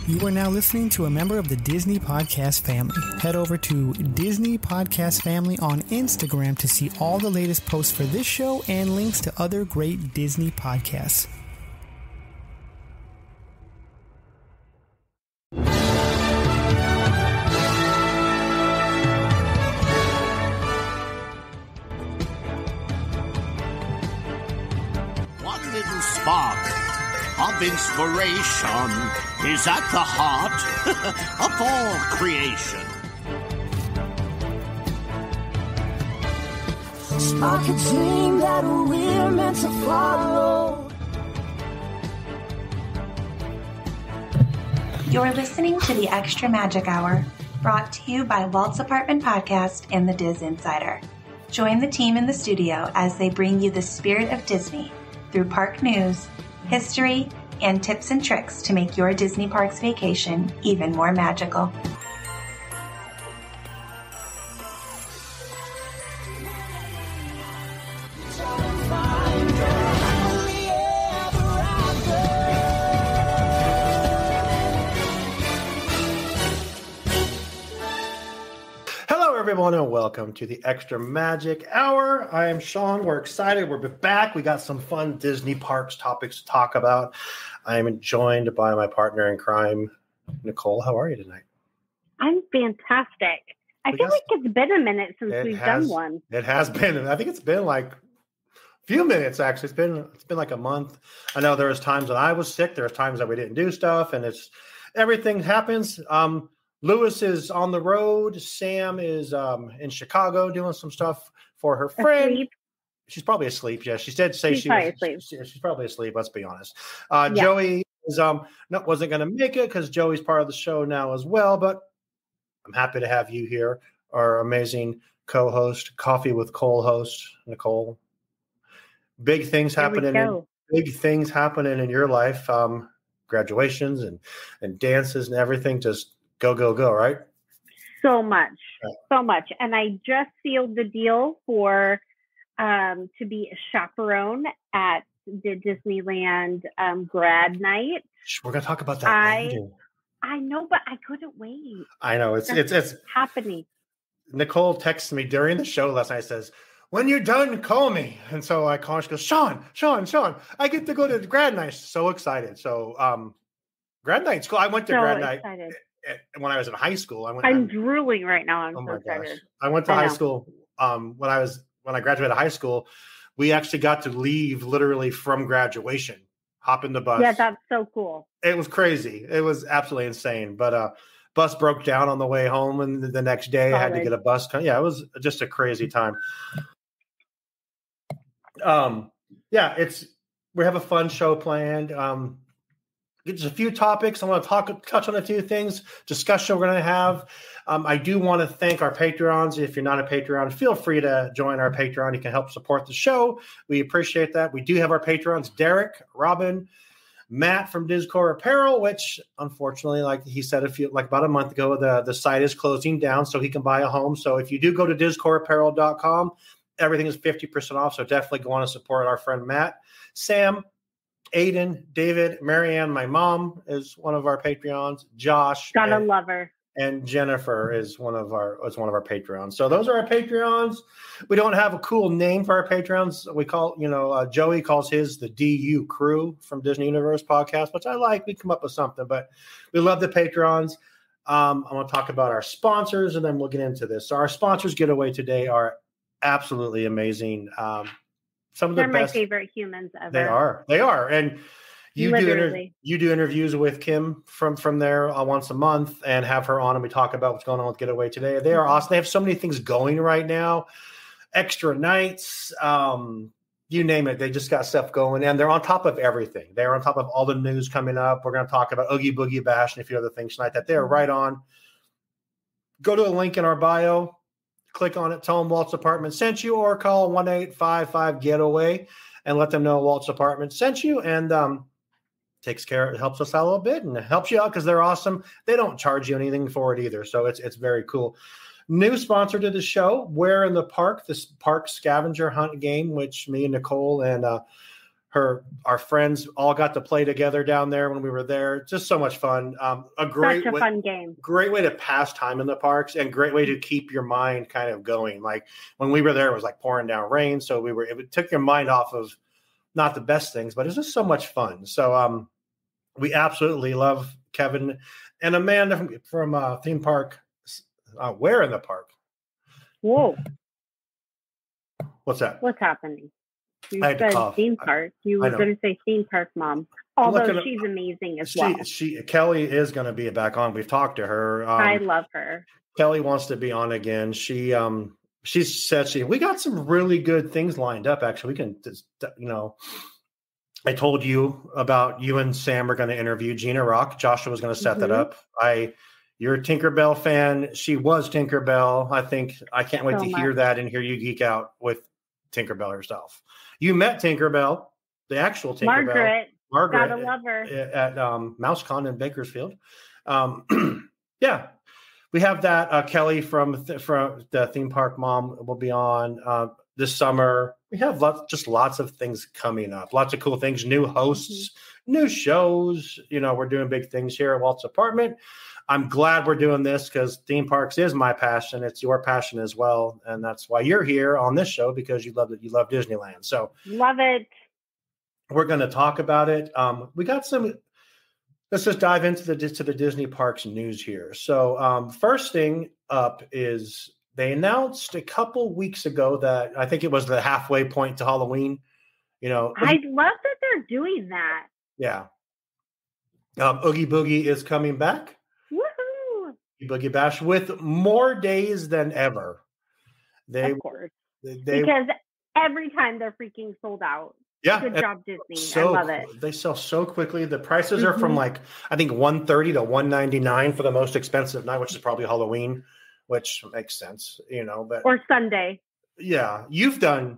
You are now listening to a member of the Disney Podcast family. Head over to Disney Podcast Family on Instagram to see all the latest posts for this show and links to other great Disney podcasts. One little spark of inspiration is at the heart of all creation. Spark a dream that we're meant to follow. You're listening to the Extra Magic Hour, brought to you by Walt's Apartment Podcast and the DisInsider. Join the team in the studio as they bring you the spirit of Disney through park news, history, and tips and tricks to make your Disney Parks vacation even more magical. Everyone, and welcome to the Extra Magic Hour. I am Shawn. We're excited. We're back. We got some fun Disney Parks topics to talk about. I am joined by my partner in crime, Nicole. How are you tonight? I'm fantastic. I feel like it's been a minute since we've done one. It has been. I think it's been like a few minutes, actually. It's been like a month. I know there was times when I was sick. There was times that we didn't do stuff, and everything happens. Lewis is on the road. Sam is in Chicago doing some stuff for her friend. Asleep. She's probably asleep. Yeah, she did say she's probably asleep. Let's be honest. Yeah. Joey is wasn't going to make it because Joey's part of the show now as well. But I'm happy to have you here, our amazing co-host, Coffee with Cole host, Nicole. Big things happening. Big things happening in your life. Graduations and dances and everything. Just go, right? So much. And I just sealed the deal for to be a chaperone at the Disneyland Grad Night. We're going to talk about that later. I know, but I couldn't wait. I know. It's happening. Nicole texted me during the show last night, says, "When you're done, call me." And so I call her. She goes, Shawn, I get to go to the Grad Night. So excited. So Grad Night's cool. I went to Grad Night. When I was in high school. I'm drooling right now. I'm so excited. Gosh. I went to high school. When I graduated high school, we actually got to leave literally from graduation, hop in the bus. Yeah, that's so cool. It was crazy. It was absolutely insane. But bus broke down on the way home, and the next day I had to get a bus. Yeah, it was just a crazy time. We have a fun show planned. Just a few topics. I want to touch on a few things. Discussion we're going to have. I do want to thank our Patreons. If you're not a Patreon, feel free to join our Patreon. You can help support the show. We appreciate that. We do have our Patreons: Derek, Robin, Matt from Discord Apparel, which unfortunately, like he said about a month ago, the site is closing down, so he can buy a home. So if you do go to discordapparel.com, everything is 50% off. So definitely go on and support our friend Matt, Sam, Aiden, David, Marianne, my mom is one of our Patreons. Josh, gotta love her, and Jennifer is one of our Patreons. So those are our Patreons. We don't have a cool name for our Patreons. We call Joey calls his the DU Crew from Disney Universe Podcast, which I like. We come up with something, but we love the Patreons. I'm going to talk about our sponsors, and then we'll get into this. So our sponsors getaway today are absolutely amazing. They're my favorite humans ever. They are. And you do interviews with Kim from there once a month and have her on, and we talk about what's going on with Getaway today. They are awesome. They have so many things going right now. Extra nights, you name it. They just got stuff going, and they're on top of everything. They're on top of all the news coming up. We're going to talk about Oogie Boogie Bash and a few other things tonight that they're right on. Go to the link in our bio. Click on it, tell them Walt's Apartment sent you, or call 1-855-GETAWAY and let them know Walt's Apartment sent you, and it helps us out a little bit, and it helps you out because they're awesome. They don't charge you anything for it either, so it's very cool. New sponsor to the show, Where in the Park, this park scavenger hunt game, which me and Nicole and our friends all got to play together down there when we were there. Just so much fun. Fun game. Great way to pass time in the parks and great way to keep your mind kind of going. Like when we were there, it was like pouring down rain. So it took your mind off of not the best things, but it's just so much fun. So we absolutely love Kevin and Amanda from theme park. Where in the park? Whoa. What's that? What's happening? You I had said to cough. theme park. You were going to say theme park mom. Although she's amazing as well. Kelly is going to be back on. We've talked to her. I love her. Kelly wants to be on again. She said we got some really good things lined up. Actually, we can I told you about you and Sam are going to interview Gina Rock. Joshua was going to set that up. You're a Tinkerbell fan. She was Tinkerbell. I can't wait to hear that and hear you geek out with Tinkerbell herself. You met Tinkerbell, the actual Tinkerbell. Margaret. Gotta love her. At MouseCon in Bakersfield. Yeah. We have that. Kelly from the theme park mom will be on this summer. We have lots of things coming up. Lots of cool things, new hosts, new shows. We're doing big things here at Walt's apartment. I'm glad we're doing this because theme parks is my passion. It's your passion as well. And that's why you're here on this show, because you love Disneyland. So love it. We're going to talk about it. We got some. Let's just dive into the Disney parks news here. So first thing up is they announced a couple weeks ago that I think it was the halfway point to Halloween. I love that they're doing that. Yeah. Oogie Boogie is coming back. Woohoo! Boogie Bash with more days than ever. Of course. Because every time they're freaking sold out. Yeah. Good job, Disney. I love it. They sell so quickly. The prices are from I think $130 to $199 for the most expensive night, which is probably Halloween, which makes sense, but or Sunday. Yeah. You've done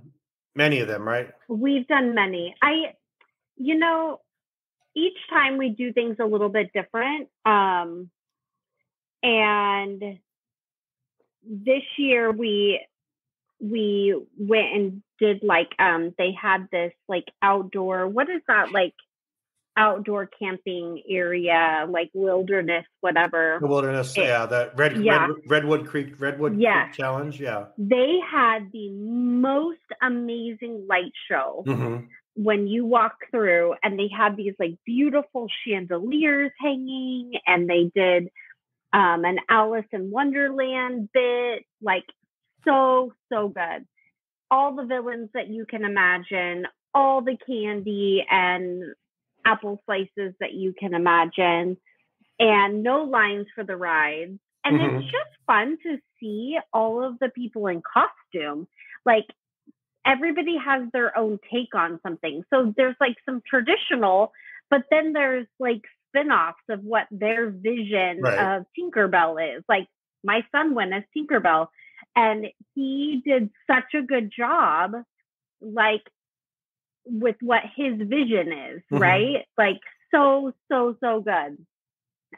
many of them, right? We've done many. Each time we do things a little bit different. And this year we went and did they had this outdoor, what is that, outdoor camping area, wilderness, whatever. The wilderness, the Redwood Creek Challenge. Yeah. They had the most amazing light show when you walk through, and they had these beautiful chandeliers hanging, and they did an Alice in Wonderland bit, so good. All the villains that you can imagine, all the candy and apple slices that you can imagine, and no lines for the rides. And it's just fun to see all of the people in costume. Everybody has their own take on something. So there's some traditional, but then there's spin-offs of what their vision of Tinkerbell is. My son went as Tinkerbell, and he did such a good job, with what his vision is, right? So good.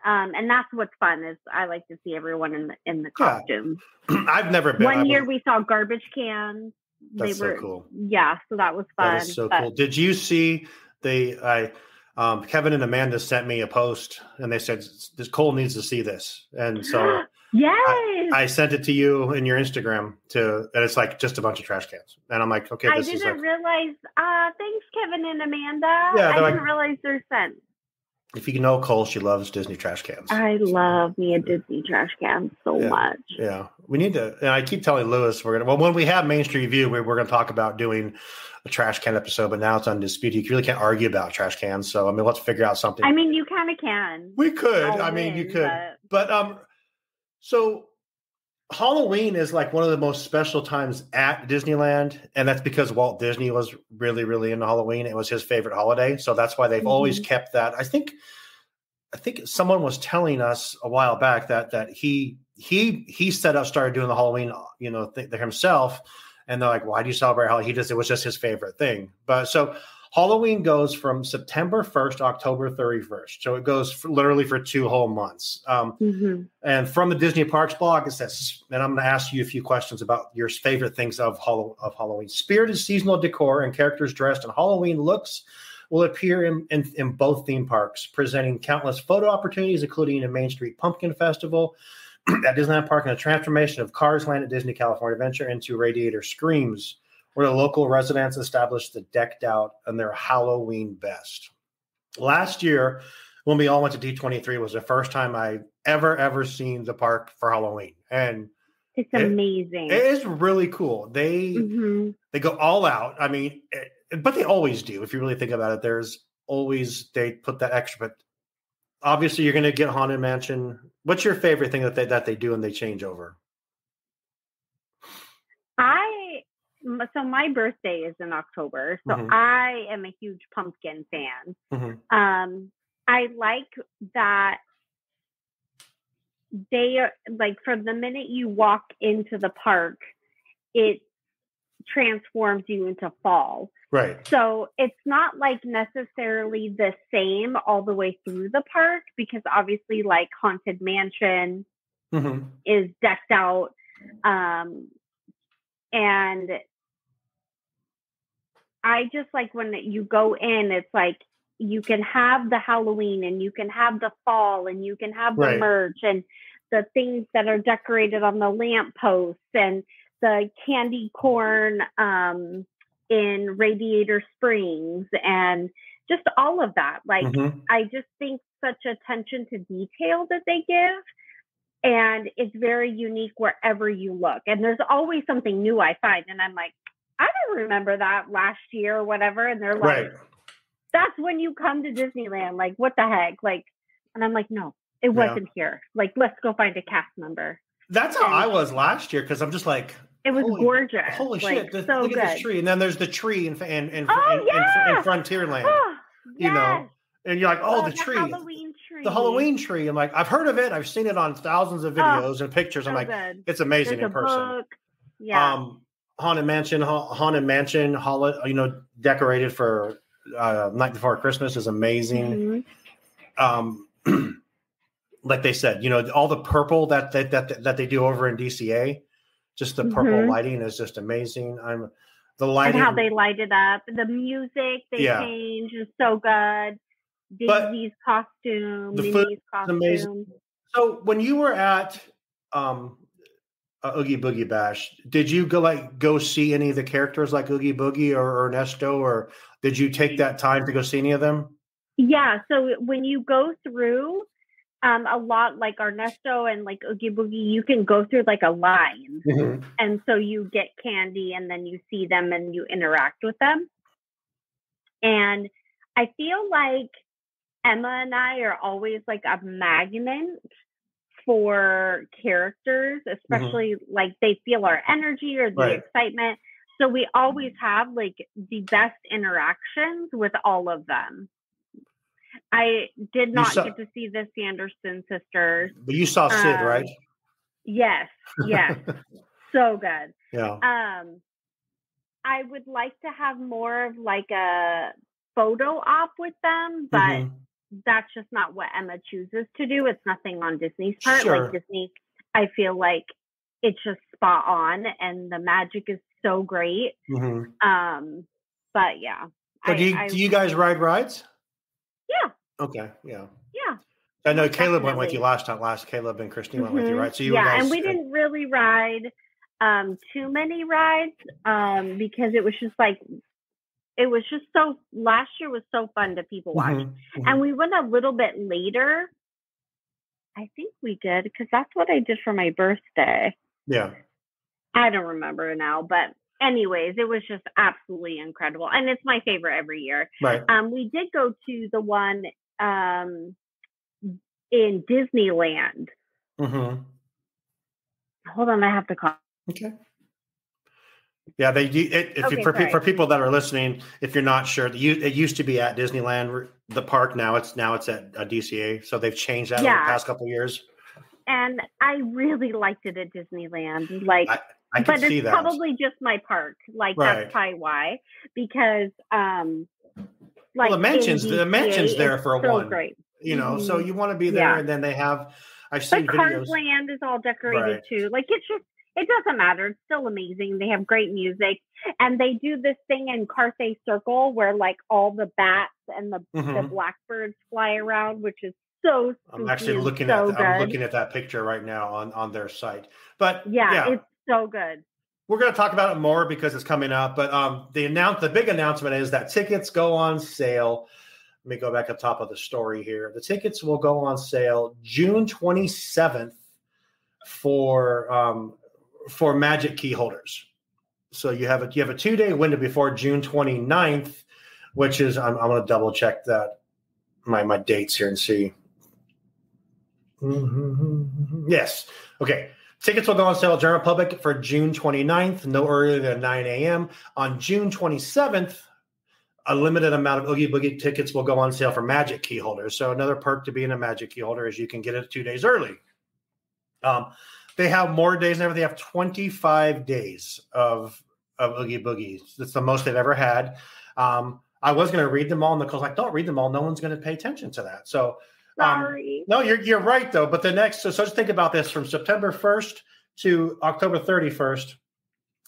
And that's what's fun is I like to see everyone in the costumes. Yeah. I've never been. One year we saw garbage cans. That's so cool. Yeah, so that was fun. That is so cool. Did you see Kevin and Amanda sent me a post, and they said this Cole needs to see this, and so yes, I sent it to you in your Instagram and it's just a bunch of trash cans, and I'm like, okay, I didn't realize. Thanks, Kevin and Amanda. Yeah, I didn't realize they're sent. If you know Cole, she loves Disney trash cans. I love me a Disney trash can so much. Yeah, we need to. And I keep telling Lewis when we have Main Street View, we're going to talk about doing a trash can episode. But now it's undisputed. You really can't argue about trash cans. So let's figure out something. You kind of can. We could. You could. But so Halloween is one of the most special times at Disneyland, and that's because Walt Disney was really, really into Halloween. It was his favorite holiday, so that's why they've always kept that. I think someone was telling us a while back that he started doing the Halloween, thing himself, and they're like, "Why do you celebrate Halloween?" It was just his favorite thing. But so Halloween goes from September 1st to October 31st. So it goes literally for 2 whole months. And from the Disney Parks blog, it says, and I'm going to ask you a few questions about your favorite things of Halloween. Spirited seasonal decor and characters dressed in Halloween looks will appear in both theme parks, presenting countless photo opportunities, including a Main Street Pumpkin Festival at Disneyland Park and a transformation of Cars Land at Disney California Adventure into Radiator Screams, where the local residents established the decked out and their Halloween best. Last year, when we all went to D23, was the first time I ever seen the park for Halloween. And it's amazing. It is really cool. They go all out. I mean, but they always do. If you really think about it, they put that extra. But obviously, you're going to get Haunted Mansion. What's your favorite thing that they do and they change over? So my birthday is in October, so I am a huge pumpkin fan. I like that they are like, from the minute you walk into the park, it transforms you into fall. Right. So it's not like necessarily the same all the way through the park, because obviously like Haunted Mansion is decked out. And I just like when you go in, it's like you can have the Halloween and you can have the fall and you can have the merch and the things that are decorated on the lampposts and the candy corn in Radiator Springs and just all of that. Like, I just think such attention to detail that they give. And it's very unique wherever you look. And there's always something new I find. And I'm like, I don't remember that last year or whatever. And they're like, that's when you come to Disneyland. Like, what the heck? Like, and I'm like, no, it wasn't here. Like, let's go find a cast member. That's how I was last year. Cause I'm just like, it was gorgeous. Holy shit. So look good. at this tree. And then there's the tree in Frontierland, you know, and you're like, the tree. Halloween tree. The Halloween tree. I'm like, I've heard of it. I've seen it on thousands of videos and pictures. I'm like, it's amazing in person. Book. Yeah. Haunted Mansion, decorated for Night Before Christmas is amazing. Like they said, all the purple that they do over in DCA, just the purple lighting is just amazing. The lighting and how they light it up, the music they change is so good. Disney's costume, Minnie's costume. Amazing. So when you were at Oogie Boogie Bash, did you go see any of the characters like Oogie Boogie or Ernesto, or did you take that time to go see any of them? Yeah. So when you go through a lot like Ernesto and like Oogie Boogie, you can go through like a line. And so you get candy and then you see them and you interact with them. And I feel like Emma and I are always like a magnet for characters, especially like they feel our energy or the excitement. So we always have like the best interactions with all of them. I did not get to see the Sanderson sisters. But you saw Sid, right? Yes. So good. Yeah. I would like to have more of like a photo op with them, but that's just not what Emma chooses to do. It's nothing on Disney's part. Sure. Like Disney, I feel like it's just spot on and the magic is so great. But yeah. So do you guys ride rides? Yeah. Okay. Yeah. Yeah. I know Caleb went with you last time. Caleb and Christine went with you, right? So you guys, and we didn't really ride too many rides because it was just so, last year was so fun to people watch. And we went a little bit later. I think we did, because that's what I did for my birthday. Yeah. I don't remember now, but anyways, it was just absolutely incredible. And it's my favorite every year. Right. We did go to the one in Disneyland. Hold on, I have to call. Okay. Yeah, for people that are listening, if you're not sure, it used to be at Disneyland, the park. Now it's at DCA, so they've changed that over the past couple of years. And I really liked it at Disneyland. Like, I can see that. Probably just my park. Like that's probably why, because like the mansion's there for so one. Great. You know, so you want to be there, and then they have. I've seen but videos. Cars Land is all decorated too. Like it doesn't matter. It's still amazing. They have great music, and they do this thing in Carthay Circle where like all the bats and the blackbirds fly around, which is so. I'm actually looking at that picture right now on their site. But it's so good. We're going to talk about it more because it's coming up. But the big announcement is that tickets go on sale. Let me go back up top of the story here. The tickets will go on sale June 27th for Magic key holders. So you have a 2-day window before June 29th, which is I'm going to double check that my dates here and see. Yes. Okay. Tickets will go on sale general public for June 29th, no earlier than 9 a.m. On June 27th, a limited amount of Oogie Boogie tickets will go on sale for Magic key holders. So another perk to being a Magic key holder is you can get it 2 days early. They have more days than ever. They have 25 days of Oogie Boogie. That's the most they've ever had. I was going to read them all, and Nicole's like, don't read them all. No one's going to pay attention to that. So sorry. No, you're right, though. But the next, so just think about this, from September 1st to October 31st,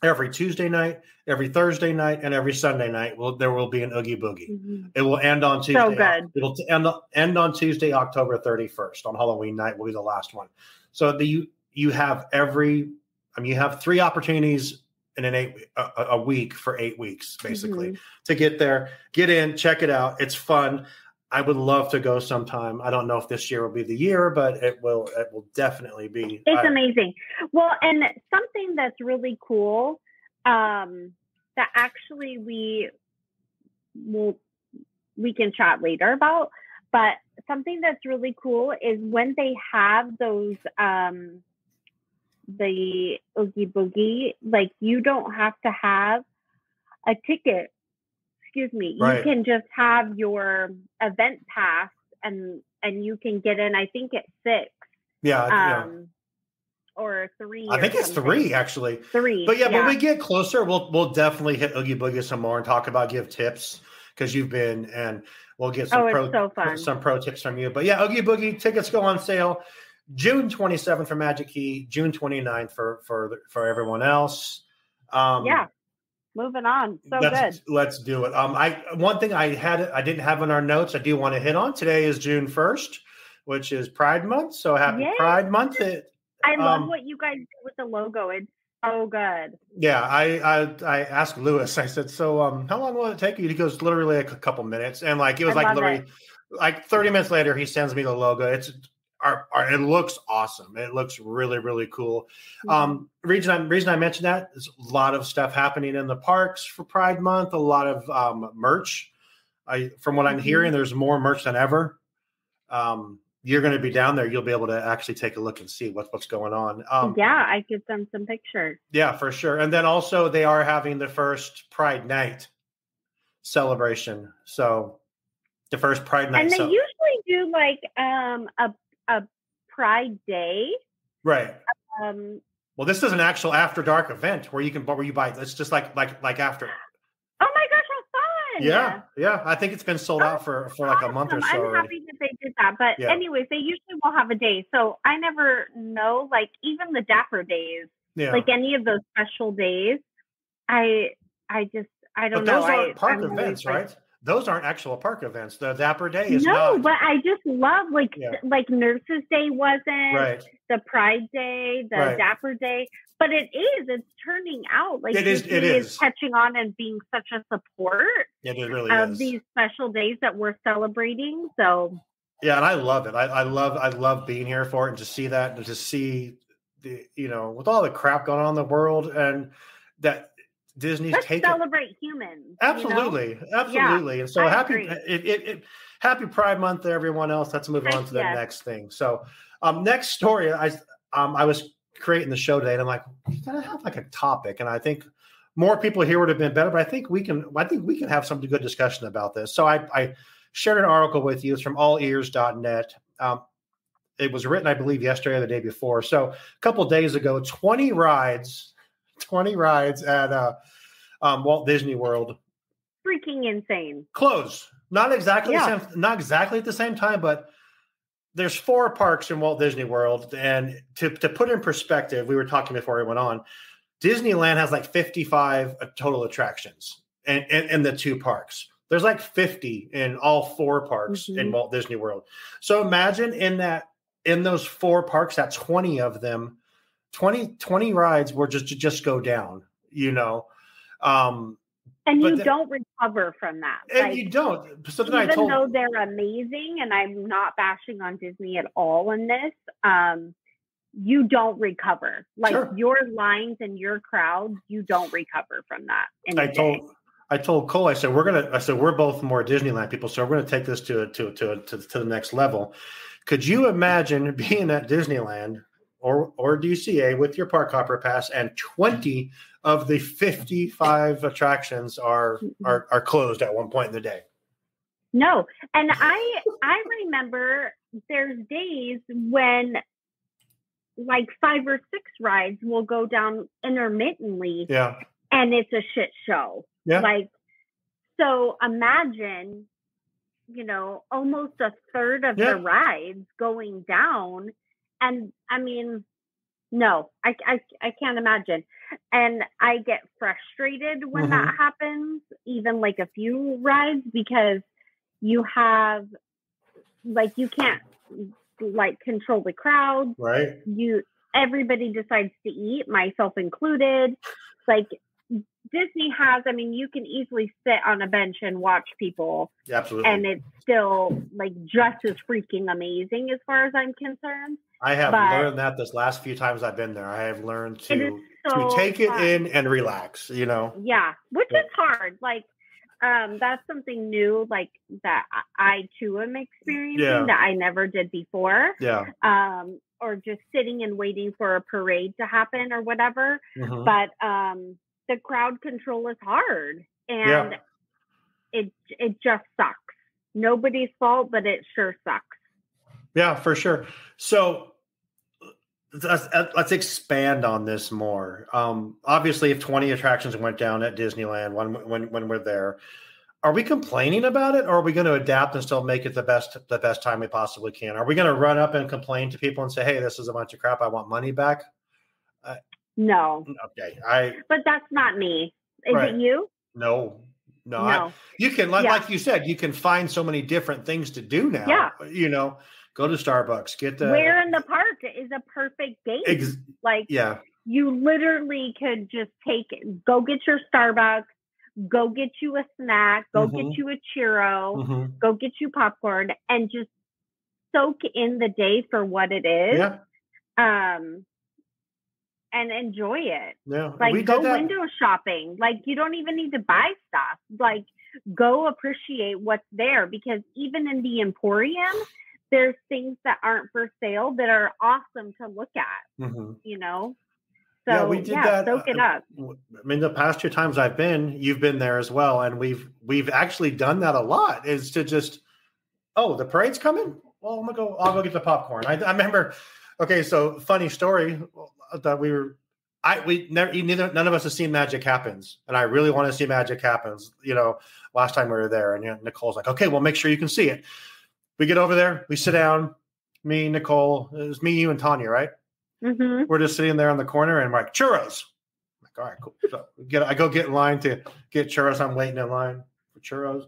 every Tuesday night, every Thursday night, and every Sunday night, there will be an Oogie Boogie. It will end on Tuesday. So good. It'll end on Tuesday, October 31st. On Halloween night will be the last one. So you have you have 3 opportunities in a week for 8 weeks, basically, to get there, get in, check it out. It's fun. I would love to go sometime. I don't know if this year will be the year, but it will definitely be. It's amazing. Well, and something that's really cool that actually we can chat later about, but something that's really cool is when they have those the Oogie Boogie, like you don't have to have a ticket. Excuse me. Right. You can just have your event pass and you can get in, I think at 6. Yeah. Or 3. I think it's 3 actually. 3. But when we get closer, we'll definitely hit Oogie Boogie some more and talk about give tips because you've been, and we'll get some pro tips from you. But Oogie Boogie tickets go on sale June 27th for Magic Key, June 29th for everyone else. Moving on. Good. Let's do it. One thing I didn't have in our notes I do want to hit on today is June 1st, which is Pride Month. So happy Pride Month. I love what you guys did with the logo. It's so good. Yeah, I asked Lewis, I said, so how long will it take you? He goes, literally like a couple minutes. And it was literally like 30 minutes later, he sends me the logo. It looks awesome. It looks really, really cool. Reason I mentioned that is a lot of stuff happening in the parks for Pride Month. A lot of merch. From what I'm hearing, there's more merch than ever. You're going to be down there. You'll be able to actually take a look and see what's going on. I could send some pictures. Yeah, for sure. And then also they are having the first Pride Night celebration. So the first Pride Night. And they usually do like a Pride Day, right? Well, this is an actual after dark event where you buy. It's just like after. Oh my gosh, how fun! Yeah. I think it's been sold out for like a month or so. I'm already. happy that they did that, but anyways, they usually will have a day. So I never know, like even the Dapper days, like any of those special days. I don't know. Those aren't park events, right? Those aren't actual park events. The Dapper Day is no, not. But I just love like Nurses Day wasn't the Pride Day, the Dapper Day, but it is. It's turning out like it is catching on and being such a support. It really of is. These special days that we're celebrating. So and I love it. I love being here for it and to see that and to see the with all the crap going on in the world and that. Disney's celebrate humans. Absolutely. And so happy Pride Month to everyone else. Let's move on to the next thing. So next story, I was creating the show today and I'm like, you gotta have like a topic. And I think more people here would have been better, but I think we can have some good discussion about this. So I shared an article with you. It's from allears.net. It was written, I believe, yesterday or the day before. So a couple of days ago, 20 rides at Walt Disney World. Freaking insane. Close. Not exactly at the same time, but there's 4 parks in Walt Disney World. And to put in perspective, we were talking before we went on, Disneyland has like 55 total attractions in the 2 parks. There's like 50 in all 4 parks in Walt Disney World. So imagine in those 4 parks, that 20 of them, 20 rides were just go down, you know. And you don't recover from that. And you don't. So then even though they're amazing, and I'm not bashing on Disney at all in this, you don't recover. Like your lines and your crowds, you don't recover from that. I told Cole, I said we're both more Disneyland people, so we're gonna take this to the next level. Could you imagine being at Disneyland or DCA with your park hopper pass, and 20 of the 55 attractions are closed at one point in the day? No, and I remember there's days when like 5 or 6 rides will go down intermittently. Yeah. And it's a shit show. Yeah. Like, so imagine, you know, almost a third of the rides going down. And I mean, no, I can't imagine. And I get frustrated when that happens, even like a few rides, because you have, like, you can't like control the crowd. Right. Everybody decides to eat, myself included. Like, Disney has, I mean, you can easily sit on a bench and watch people. Yeah, absolutely. And it's still like just as freaking amazing as far as I'm concerned. I have learned that this last few times I've been there. I have learned to take it in and relax, you know? Yeah, which is hard. Like, that's something new, like that I too am experiencing that I never did before. Yeah. Or just sitting and waiting for a parade to happen or whatever. But the crowd control is hard, and it just sucks. Nobody's fault, but it sure sucks. Yeah, for sure. So let's expand on this more. Obviously, if 20 attractions went down at Disneyland when we're there, are we complaining about it, or are we going to adapt and still make it the best time we possibly can? Are we going to run up and complain to people and say, "Hey, this is a bunch of crap. I want money back"? No. Okay. But that's not me. Is it you? No. You can, like you said, you can find so many different things to do now. Yeah. You know, go to Starbucks, get the. Where in the park is a perfect date? You literally could just go get your Starbucks, go get you a snack, go get you a churro, go get you popcorn, and just soak in the day for what it is. Yeah. And enjoy it. Yeah. Like, go window shopping. Like, you don't even need to buy stuff. Like, go appreciate what's there, because even in the Emporium, there's things that aren't for sale that are awesome to look at, you know? So, we did that. Soak it up. I mean, the past 2 times I've been, you've been there as well. And we've actually done that a lot, is to just, the parade's coming? Well, I'll go get the popcorn. I remember, okay, so funny story that none of us have seen Magic Happens, and I really want to see Magic Happens. You know, last time we were there, and Nicole's like, "Okay, well, make sure you can see it." We get over there, we sit down. Me, Nicole, it was me, you, and Tanya, right? We're just sitting there on the corner, and we're like, churros. I'm like, all right, cool. So I go get in line to get churros. I'm waiting in line for churros.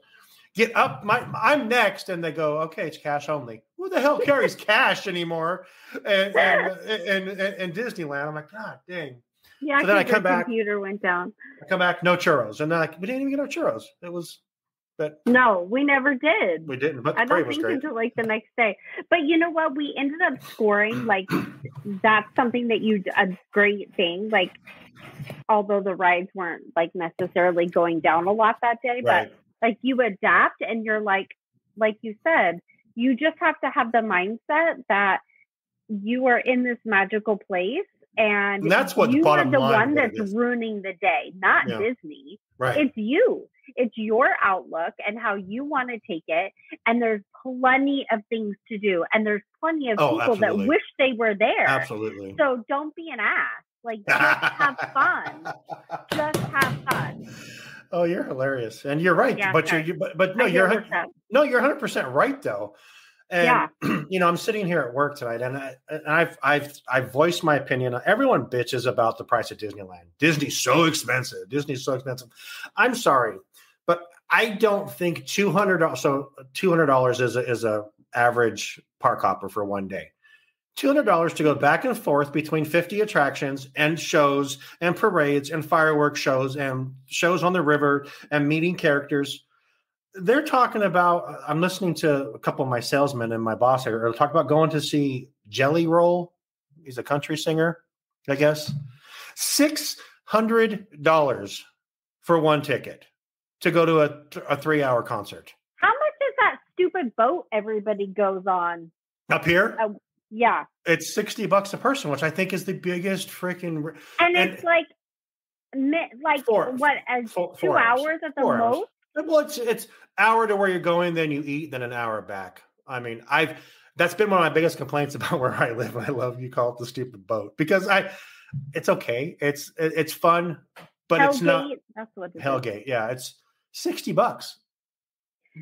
Get up, I'm next, and they go, okay, it's cash only. Who the hell carries cash anymore? And Disneyland, I'm like, God dang. Yeah, so then I come back. Computer went down. I come back, no churros, and they're like, we didn't even get our churros. It was, but no, we never did. We didn't. But I don't think until like the next day. But you know what? We ended up scoring. Like, that's something that a great thing. Like, although the rides weren't like necessarily going down a lot that day, but. Like, you adapt, and you're like you said, you just have to have the mindset that you are in this magical place, and that's what you are the one that's ruining the day, not Disney. Right. It's you. It's your outlook and how you want to take it. And there's plenty of things to do, and there's plenty of people that wish they were there. Absolutely. So don't be an ass. Like, just have fun. Just have fun. Oh, you're hilarious, and you're right. Yeah, but you're 100% right though. And I'm sitting here at work tonight, and I've voiced my opinion. Everyone bitches about the price of Disneyland. Disney's so expensive. I'm sorry, but I don't think $200. So $200 is a average park hopper for one day. $200 to go back and forth between 50 attractions and shows and parades and fireworks shows and shows on the river and meeting characters. They're talking about, I'm listening to a couple of my salesmen and my boss are talking about going to see Jelly Roll. He's a country singer, I guess. $600 for one ticket to go to a 3-hour concert. How much is that stupid boat everybody goes on? Up here? Yeah. It's $60 a person, which I think is the biggest freaking. And it's like 2 hours at the most? Well, it's hour to where you're going, then you eat, then an hour back. I mean, that's been one of my biggest complaints about where I live. I love you call it the stupid boat because it's okay. It's fun, but Hellgate, it's not. That's what it Hellgate. Is. Yeah, it's $60,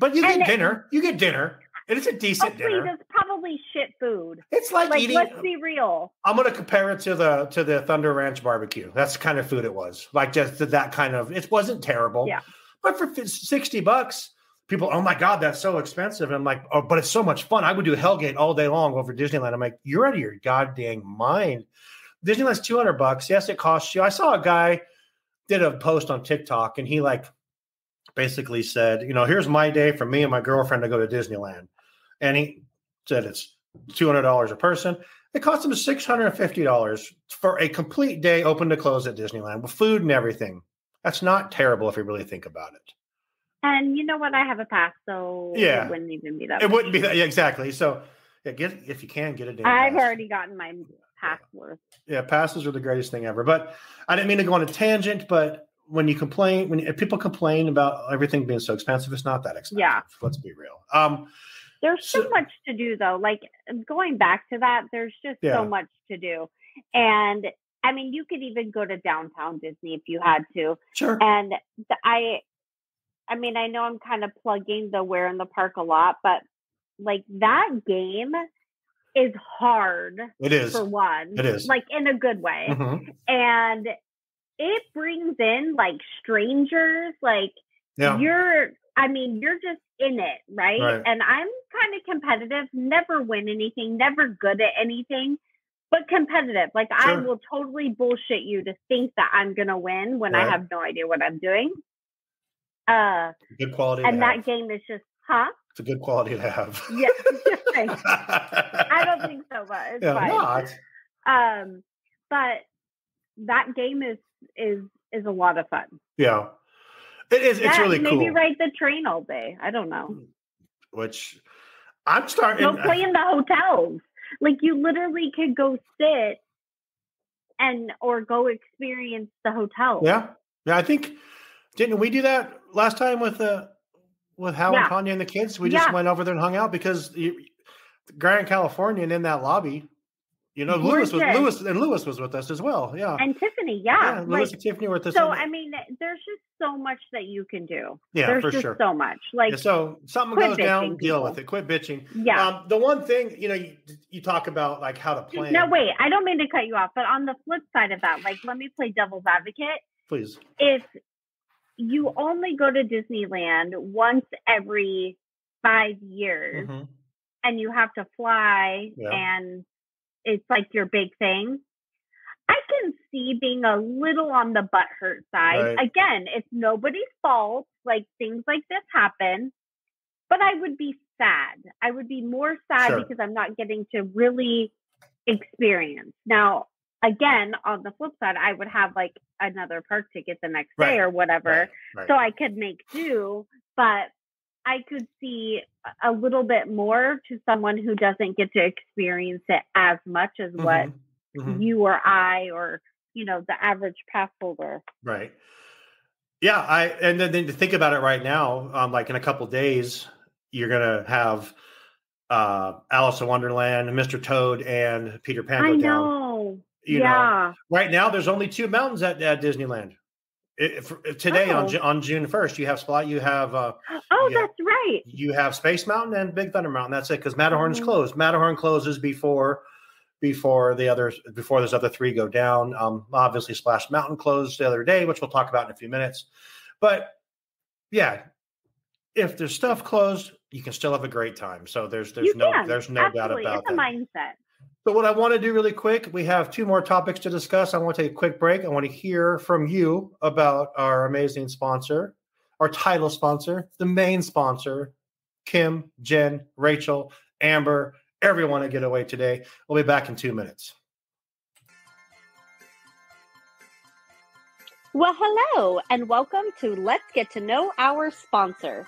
but you get dinner. You get dinner. It is a decent dinner. It's probably shit food. It's like eating. Let's be real. I'm going to compare it to the Thunder Ranch barbecue. That's the kind of food it was. Like just that kind of. It wasn't terrible. Yeah. But for $60, people, oh my God, that's so expensive. And I'm like, oh, but it's so much fun. I would do Hellgate all day long over Disneyland. I'm like, you're out of your goddamn mind. Disneyland's $200. Yes, it costs you. I saw a guy did a post on TikTok, and he basically said, here's my day for me and my girlfriend to go to Disneyland. And he said it's $200 a person. It cost him $650 for a complete day open to close at Disneyland with food and everything. That's not terrible if you really think about it. And you know what? I have a pass, so it wouldn't even be that. It wouldn't be that. Yeah, exactly. So if you can get a day. I've already gotten my pass worth. Yeah, passes are the greatest thing ever. But I didn't mean to go on a tangent, but if people complain about everything being so expensive, it's not that expensive. Yeah. Let's be real. There's so much to do, though. Like, going back to that, there's just so much to do. And, I mean, you could even go to downtown Disney if you had to. Sure. And I mean, I know I'm kind of plugging the Where in the Park a lot, but, that game is hard. It is. For one. It is. In a good way. Mm-hmm. And it brings in, strangers. You're just in it, right? And I'm kind of competitive, never win anything, never good at anything, but competitive. Sure. I will totally bullshit you to think that I'm going to win when I have no idea what I'm doing. Good quality. And that game is just, It's a good quality to have. Yeah. I don't think so, but it's fine. Not. But that game is a lot of fun. Yeah. It is. It's really cool. Maybe ride the train all day. I don't know. Which I'm starting. Go play in the hotels. You literally could go sit or go experience the hotel. Yeah. Yeah. I think, didn't we do that last time with Hal and Tanya and the kids? We just went over there and hung out because Grand California and in that lobby, Lewis was with us as well. Yeah. And Tiffany. Yeah. Lewis and Tiffany were with us. So, I mean, there's just so much that you can do. Yeah, there's for just sure. so much. So something goes down, deal with it. Quit bitching. Yeah. The one thing, you talk about how to plan. No, wait, I don't mean to cut you off, but on the flip side of that, let me play devil's advocate. Please. If you only go to Disneyland once every 5 years and you have to fly and it's your big thing, I can see being a little on the butthurt side. Right. Again, it's nobody's fault. Things like this happen, but I would be sad. I would be more sad because I'm not getting to really experience. Now, again, on the flip side, I would have another park ticket the next day or whatever. Right. So I could make do, but I could see a little bit more to someone who doesn't get to experience it as much as what you or I or, the average pass holder. Right. Yeah. And then to think about it right now, in a couple of days, you're going to have Alice in Wonderland, Mr. Toad, and Peter Pan go down. I know. Right now, there's only 2 mountains at Disneyland. Today on June 1st, you have that's right. You have Space Mountain and Big Thunder Mountain. That's it, because Matterhorn's closed. Matterhorn closes before those other three go down. Obviously, Splash Mountain closed the other day, which we'll talk about in a few minutes. But yeah, if there's stuff closed, you can still have a great time. So there's no doubt about that. It's a mindset. So what I want to do really quick, we have two more topics to discuss. I want to take a quick break. I want to hear from you about our amazing sponsor, our title sponsor, the main sponsor, Kim, Jen, Rachel, Amber, everyone at Getaway Today. We'll be back in 2 minutes. Well, hello, and welcome to Let's Get to Know Our Sponsor.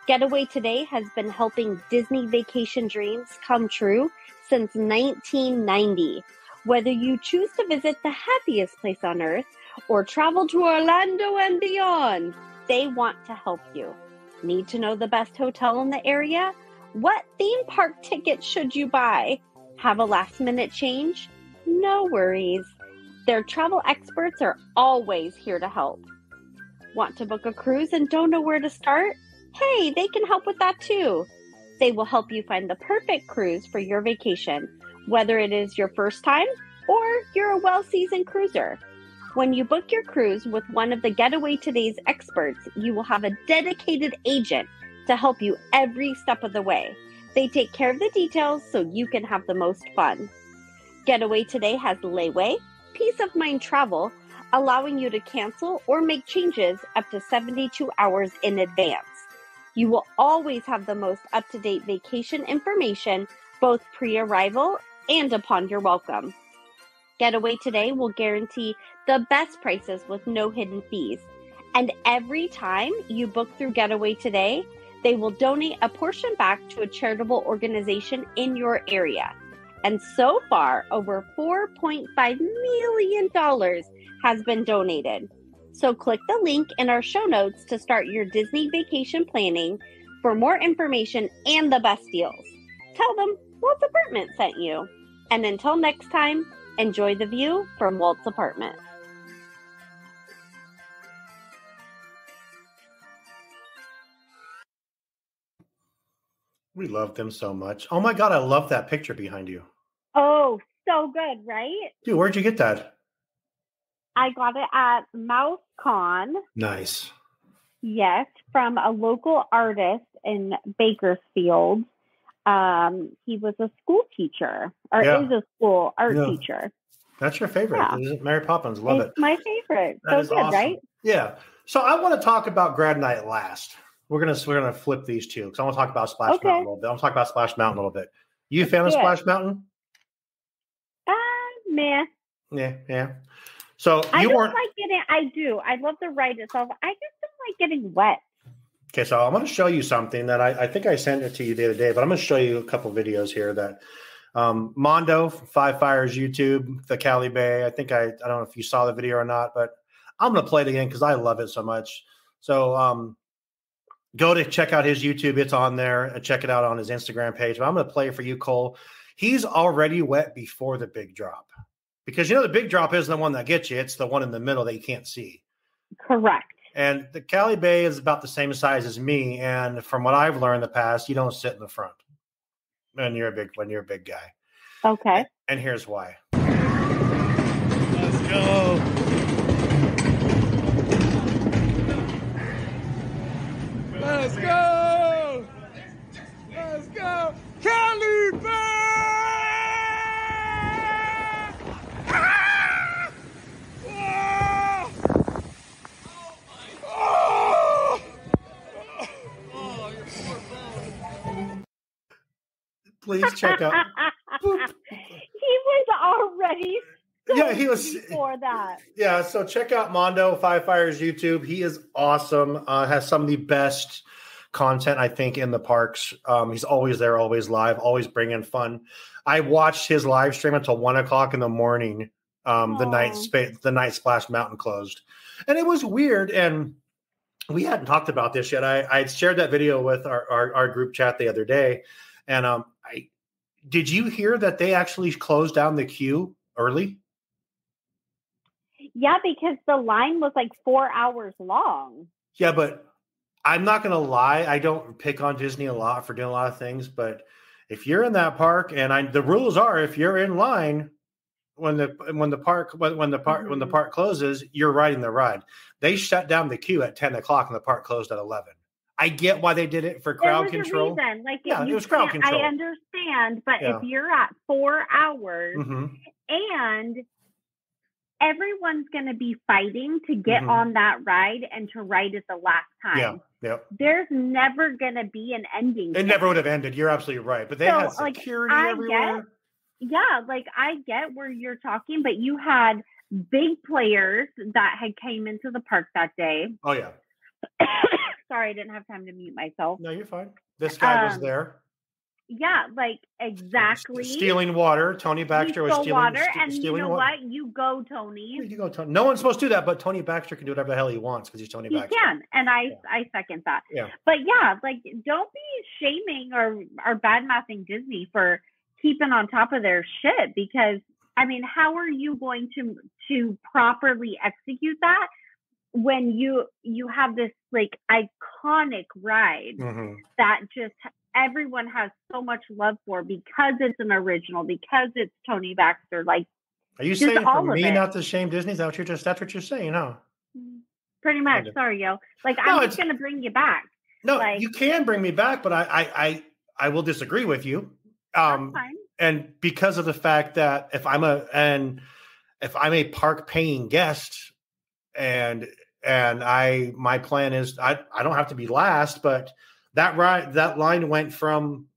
Getaway Today has been helping Disney vacation dreams come true since 1990. Whether you choose to visit the happiest place on earth or travel to Orlando and beyond, they want to help you. Need to know the best hotel in the area? What theme park ticket should you buy? Have a last-minute change? No worries. Their travel experts are always here to help. Want to book a cruise and don't know where to start? Hey, they can help with that too. They will help you find the perfect cruise for your vacation, whether it is your first time or you're a well-seasoned cruiser. When you book your cruise with one of the Getaway Today's experts, you will have a dedicated agent to help you every step of the way. They take care of the details so you can have the most fun. Getaway Today has layaway, peace of mind travel, allowing you to cancel or make changes up to 72 hours in advance. You will always have the most up-to-date vacation information, both pre-arrival and upon your welcome. Getaway Today will guarantee the best prices with no hidden fees. And every time you book through Getaway Today, they will donate a portion back to a charitable organization in your area. And so far, over $4.5 million has been donated. So click the link in our show notes to start your Disney vacation planning for more information and the best deals. Tell them Walt's Apartment sent you. And until next time, enjoy the view from Walt's Apartment. We love them so much. Oh my God, I love that picture behind you. Oh, so good, right? Dude, where'd you get that? I got it at MouseCon. Nice. Yes, from a local artist in Bakersfield. He was a school teacher, or is a school art teacher. That's your favorite. Yeah. Mary Poppins. Love it. It's my favorite. That so good, awesome. Right? Yeah. So I want to talk about Grad Night last. We're gonna flip these two because I want to talk about Splash Mountain a little bit. I want to talk about Splash Mountain a little bit. You a fan of Splash Mountain? Meh. Yeah. So I do. I love the ride itself. I just don't like getting wet. Okay, so I'm going to show you something that I think I sent it to you the other day, but I'm going to show you a couple videos here that Mondo from Five Fires YouTube, the Cali Bay. I don't know if you saw the video or not, but I'm going to play it again because I love it so much. So go to check out his YouTube. It's on there, and check it out on his Instagram page. But I'm going to play it for you, Cole. He's already wet before the big drop. Because, the big drop isn't the one that gets you. It's the one in the middle that you can't see. Correct. And the Cali Bay is about the same size as me. And from what I've learned in the past, you don't sit in the front when you're a big guy. Okay. And here's why. Let's go. Let's go. Let's go. Cali Bay. Please check out. He was already he was before that. Yeah, so check out Mondo Five Fires YouTube. He is awesome. Has some of the best content I think in the parks. He's always there, always live, always bringing fun. I watched his live stream until 1:00 in the morning. The night Splash Mountain closed, and it was weird. And we hadn't talked about this yet. I had shared that video with our group chat the other day. And did you hear that they actually closed down the queue early? Yeah, because the line was like 4 hours long. Yeah, but I'm not going to lie. I don't pick on Disney a lot for doing a lot of things, but if you're in that park, and the rules are, if you're in line when the park closes, you're riding the ride. They shut down the queue at 10 o'clock and the park closed at 11. I get why they did it for crowd control. It was crowd control. I understand, but if you're at 4 hours and everyone's going to be fighting to get on that ride and to ride it the last time. There's never going to be an ending. It never would have ended. You're absolutely right. But they had security everywhere. I get where you're talking, but you had big players that had came into the park that day. Oh, yeah. Sorry, I didn't have time to mute myself. No, you're fine. This guy was there. Yeah, exactly. Stealing water. Tony Baxter was stealing water. And stealing you know water. what? You go, Tony. You go, Tony. No one's supposed to do that, but Tony Baxter can do whatever the hell he wants because he's Tony Baxter. He can, and I second that. Yeah. But don't be shaming or bad-mouthing Disney for keeping on top of their shit, because, I mean, how are you going to properly execute that when you have this iconic ride that just everyone has so much love for because it's an original, because it's Tony Baxter? Are you saying for me not to shame Disney? That's what you're saying, huh? Pretty much. Sorry, yo. I'm just gonna bring you back. No, you can bring me back, but I will disagree with you. That's fine. And because of the fact that if I'm a park paying guest and my plan is I don't have to be last, but that line went from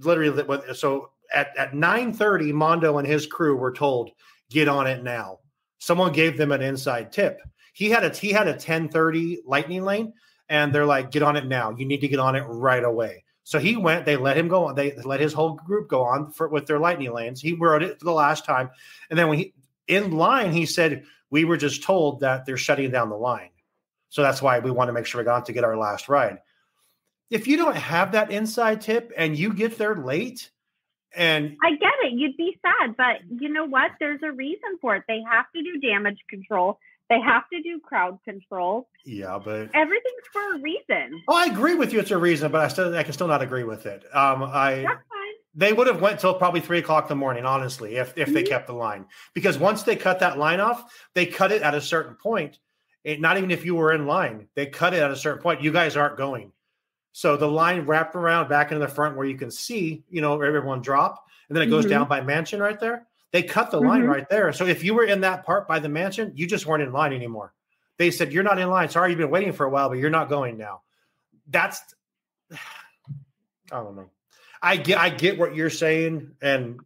literally, so at 9:30, Mondo and his crew were told, get on it now. Someone gave them an inside tip. He had a 10:30 lightning lane, and they're like, get on it now. You need to get on it right away. So he went, they let him go on. They let his whole group go on with their lightning lanes. He rode it for the last time. And then when in line, he said, we were just told that they're shutting down the line. So that's why we want to make sure we got to get our last ride. If you don't have that inside tip and you get there late, and I get it, you'd be sad, but you know what? There's a reason for it. They have to do damage control. They have to do crowd control. Yeah, but everything's for a reason. Oh, I agree with you. It's a reason, but I can still not agree with it. That's fine. They would have went till probably 3 o'clock in the morning, honestly, if they kept the line. Because once they cut that line off, they cut it at a certain point. Not even if you were in line, they cut it at a certain point. You guys aren't going. So the line wrapped around back into the front where you can see, everyone drop, and then it goes down by Mansion right there. They cut the line right there. So if you were in that part by the Mansion, you just weren't in line anymore. They said, you're not in line. Sorry, you've been waiting for a while, but you're not going now. I don't know. I get what you're saying, and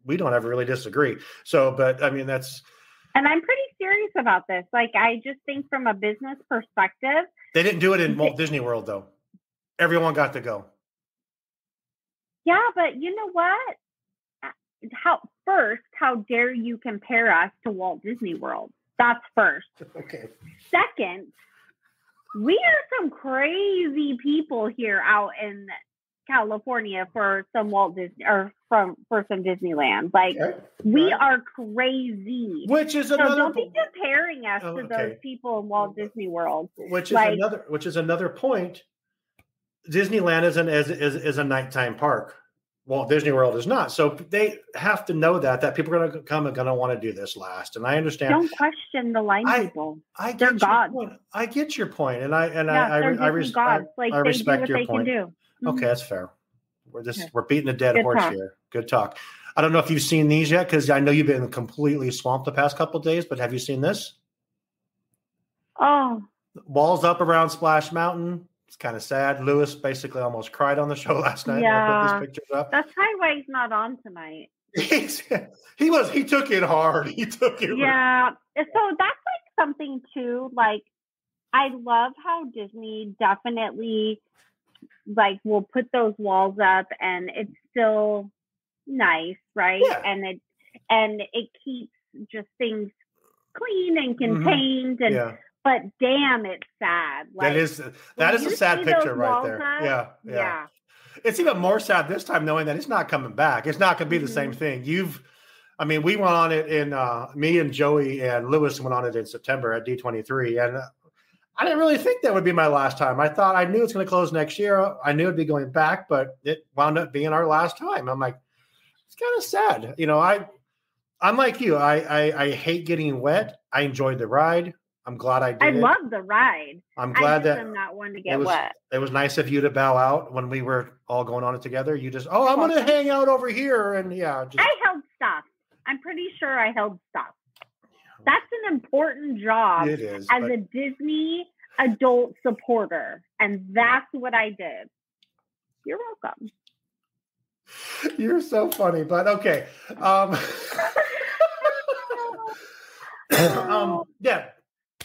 we don't ever really disagree. So, but I mean, and I'm pretty serious about this. I just think from a business perspective. They didn't do it in Walt Disney World, though. Everyone got to go. Yeah, but you know what? How dare you compare us to Walt Disney World? That's first. Okay. Second, we are some crazy people here out in California for some Walt Disney or for some Disneyland. We are crazy. Which is another. So don't be comparing us to those people in Walt Disney World. Which is another point. Disneyland is a nighttime park. Walt Disney World is not. So they have to know that people are going to come and going to want to do this last. And I understand. Don't question the line people. They're gods. I get your point, and I respect your point. Okay, that's fair. We're beating a dead horse here. Good talk. I don't know if you've seen these yet, because I know you've been completely swamped the past couple of days. But have you seen this? Oh, walls up around Splash Mountain. It's kind of sad. Lewis basically almost cried on the show last night. Yeah, when I put these pictures up. That's probably why he's not on tonight. He took it hard. He took it. Yeah. So that's something too. I love how Disney definitely will put those walls up, and it's still nice, right? Yeah. And it keeps just things clean and contained, and. But damn, it's sad. That is a sad picture right there. Yeah. It's even more sad this time knowing that it's not coming back. It's not going to be the same thing. I mean, we went on it in me and Joey and Lewis went on it in September at D23, and I didn't really think that would be my last time. I knew it's going to close next year. I knew it'd be going back, but it wound up being our last time. I'm like, it's kind of sad. You know, I'm like you. I hate getting wet. I enjoyed the ride. I'm glad I did. I love the ride. I'm glad that I'm not one to get wet. It was nice of you to bow out when we were all going on it together. You just, I'm going to hang out over here, and I held stuff. I'm pretty sure I held stuff. That's an important job it is, as a Disney adult supporter, and that's what I did. You're welcome. You're so funny, but okay. Yeah,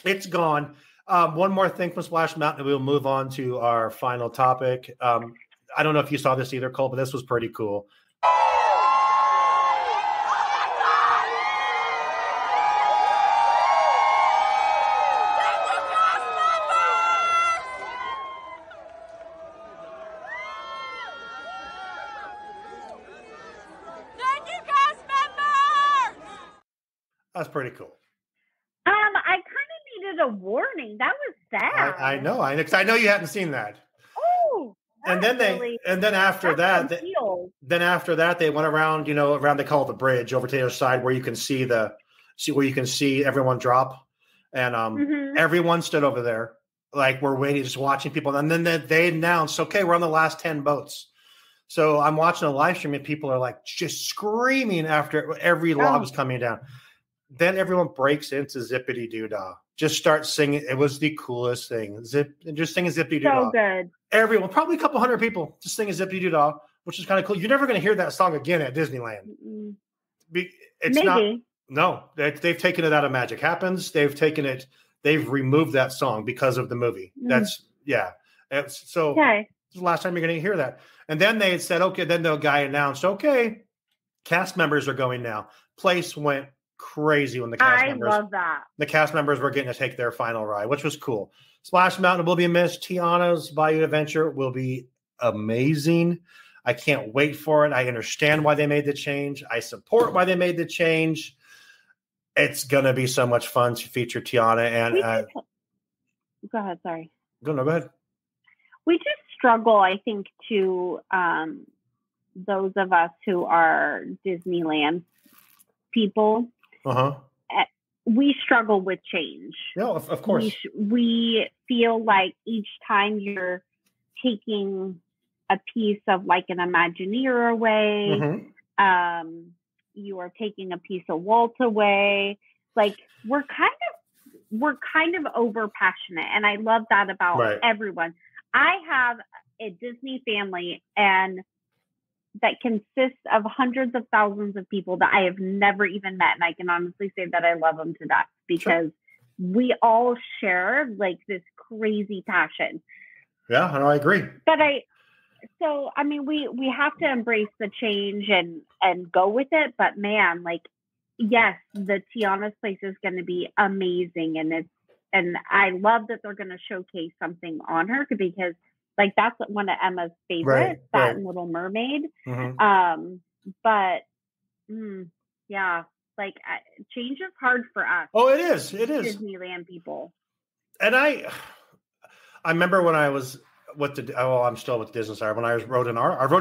it's gone. One more thing from Splash Mountain, and we'll move on to our final topic. I don't know if you saw this either, Cole, but this was pretty cool. That's pretty cool. I kind of needed a warning. That was sad. I know. I know you hadn't seen that. Oh. And then after that, they went around. They call it the bridge over to the other side where you can see everyone drop, and everyone stood over there like we're waiting, just watching people. And then they announced, okay, we're on the last 10 boats. So I'm watching a live stream and people are like just screaming after every log is coming down. Then everyone breaks into Zippity Doo Dah. Just start singing. It was the coolest thing. Just singing Zippity Doo Dah. So good. Everyone, probably a couple hundred people, just singing Zippity Doo Dah, which is kind of cool. You're never going to hear that song again at Disneyland. It's Maybe. not. No, they've taken it out of Magic Happens. They've removed that song because of the movie. That's so. Okay. This is the last time you're going to hear that. And then they said, okay. Then the guy announced, okay, cast members are going now. Place went crazy when the cast members were getting to take their final ride, which was cool. Splash Mountain will be missed. Tiana's Bayou Adventure will be amazing. I can't wait for it. I understand why they made the change. I support why they made the change. It's going to be so much fun to feature Tiana and go ahead. Sorry. Go ahead. We just struggle, I think, to those of us who are Disneyland people. We struggle with change. No, of course. We feel like each time you're taking a piece of like an Imagineer away, you are taking a piece of Walt away. Like we're kind of over passionate, and I love that about everyone. I have a Disney family, and that consists of hundreds of thousands of people that I have never even met. And I can honestly say that I love them to death because we all share like this crazy passion. Yeah, I agree. But we have to embrace the change and go with it. But man, like, yes, the Tiana's place is going to be amazing. And I love that they're going to showcase something on her because like that's one of Emma's favorites, Little Mermaid. Change is hard for us. Oh, it is. It is. Disneyland people. And I remember when I was I'm still with DisInsider. When I wrote an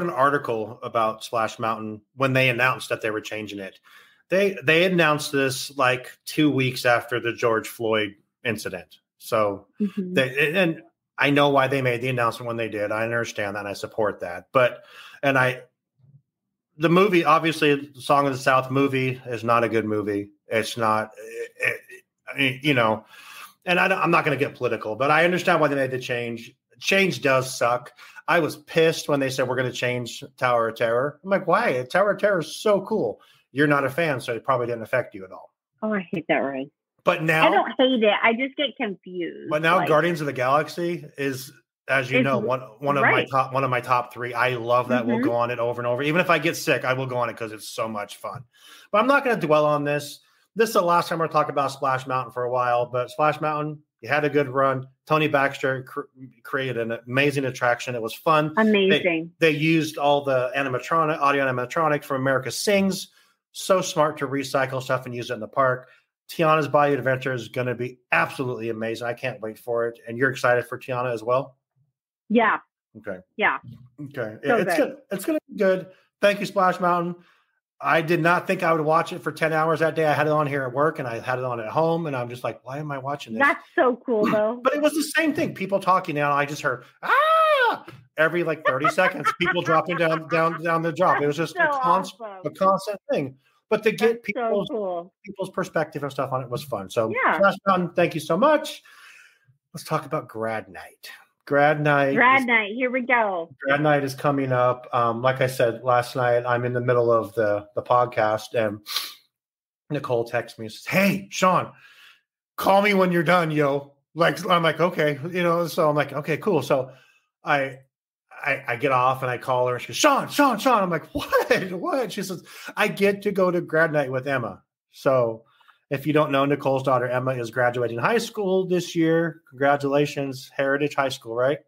article about Splash Mountain when they announced that they were changing it. They announced this like 2 weeks after the George Floyd incident. So and I know why they made the announcement when they did. I understand that. And I support that. The movie, obviously, the Song of the South movie is not a good movie. It's not, and I'm not going to get political, but I understand why they made the change. Change does suck. I was pissed when they said we're going to change Tower of Terror. I'm like, why? Tower of Terror is so cool. You're not a fan, so it probably didn't affect you at all. Oh, I hate that ride. But now I don't hate it. I just get confused. But now Guardians of the Galaxy is, as you know, one of my top three. I love that. We'll go on it over and over. Even if I get sick, I will go on it because it's so much fun. But I'm not going to dwell on this. This is the last time we're talking about Splash Mountain for a while. But Splash Mountain, you had a good run. Tony Baxter created an amazing attraction. It was fun. Amazing. They used all the audio animatronic from America Sings. So smart to recycle stuff and use it in the park. Tiana's Bayou Adventure is going to be absolutely amazing. I can't wait for it. And you're excited for Tiana as well? Yeah. Okay. Yeah. Okay. So It's good. It's going to be good. Thank you, Splash Mountain. I did not think I would watch it for 10 hours that day. I had it on here at work and I had it on at home. And I'm just like, why am I watching this? That's so cool, though. But it was the same thing. People talking now. I just heard, every like 30 seconds, people dropping down the drop. It was just a constant thing. But to get people's perspective and stuff on it was fun. So, Splash Mountain, thank you so much. Let's talk about Grad Night. Grad Night. Here we go. Grad Night is coming up. Like I said last night, I'm in the middle of the podcast, and Nicole texts me and says, "Hey, Shawn, call me when you're done, yo." Like, I'm like, okay, so I'm like, okay, cool. So I get off and I call her and she goes, Shawn. I'm like, what? She says, I get to go to Grad Night with Emma. So if you don't know, Nicole's daughter, Emma, is graduating high school this year. Congratulations. Heritage High School, right?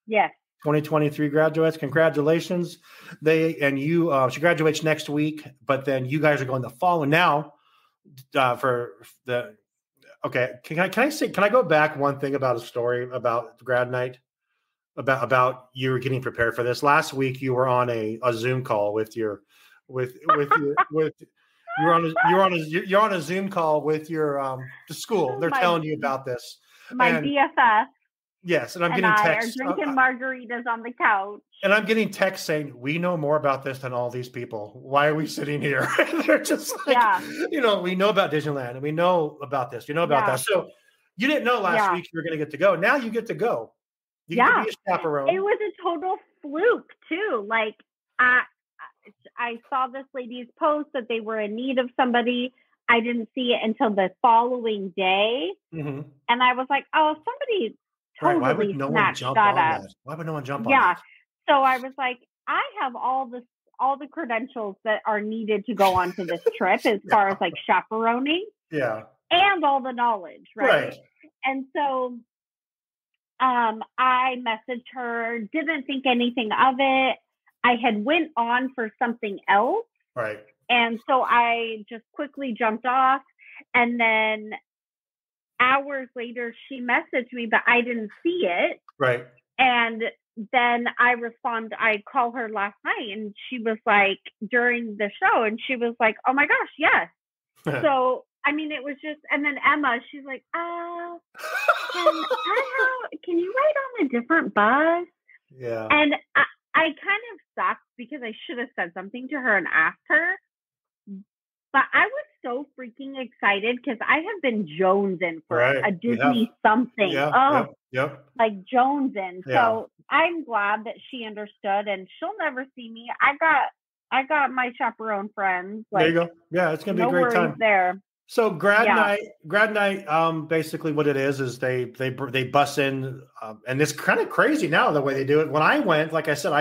Yes. 2023 graduates. Congratulations. She graduates next week, but then you guys are going the following now for the, okay. Can I go back one thing about a story about Grad Night? About you were getting prepared for this. Last week you were on a Zoom call with your you're on a Zoom call with your the school. They're telling you about this. My BFF. Yes, and I'm getting texts. Are drinking margaritas on the couch. And I'm getting texts saying, we know more about this than all these people. Why are we sitting here? They're just like, we know about Disneyland and we know about this. You know about that. So you didn't know last week you were going to get to go. Now you get to go. You can be a chaperone. It was a total fluke too. Like I saw this lady's post that they were in need of somebody. I didn't see it until the following day. Mm-hmm. And I was like, oh, somebody totally Why would no one jump on that? Why would no one jump on that? Yeah. So I was like, I have all the credentials that are needed to go onto this trip as far as like chaperoning. Yeah. And all the knowledge, right? And so I messaged her, didn't think anything of it. I had went on for something else. Right. And so I just quickly jumped off. And then hours later, she messaged me, but I didn't see it. Right. And then I called her last night and she was like, during the show, and she was like, oh my gosh, yes. So, I mean, it was just, and then Emma, she's like, can you ride on a different bus? Yeah. And I kind of sucked because I should have said something to her and asked her. But I was so freaking excited because I have been jonesing for a Disney something. Like jonesing. Yeah. So I'm glad that she understood, and she'll never see me. I got my chaperone friends. Like, there you go. Yeah, it's gonna be a great time there. So Grad Night, basically what it is they bus in, and it's kind of crazy now the way they do it. When I went, like I said,